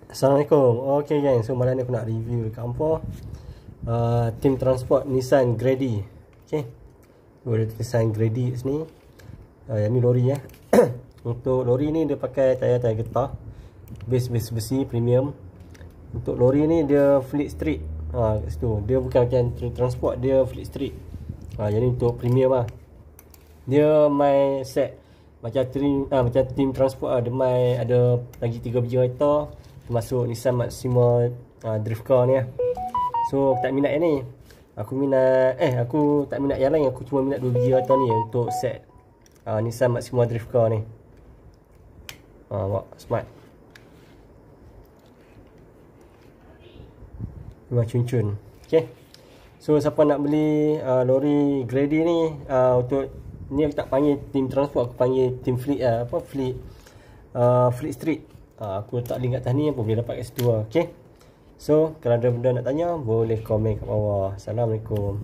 Assalamualaikum. Okay gang, so malam ni aku nak review dekat hampa Team Transport Nissan Grady. Okay, ada tulisan Grady kat sini. Yang ni lori Untuk lori ni dia pakai tayar getah, base besi premium. Untuk lori ni dia fleet street. Kat situ dia bukan macam Team Transport, dia fleet street. Yang ni untuk premium lah. Dia main set macam Team Transport dia main ada lagi 3 biji kereta, termasuk Nissan Maxima drift car ni . So aku tak minat yang ni. Aku tak minat yang lain, aku cuma minat 2 biji kereta ni untuk set Nissan Maxima drift car ni. Nampak smart. Memang cun-cun. Okay, so siapa nak beli lori Grady ni, untuk ni aku tak panggil Team Transport, aku panggil Team Fleet Fleet Street. Aku letak link kat atas ni, apa boleh dapat kat situ lah. Okay, so kalau ada benda nak tanya boleh komen kat bawah. Assalamualaikum.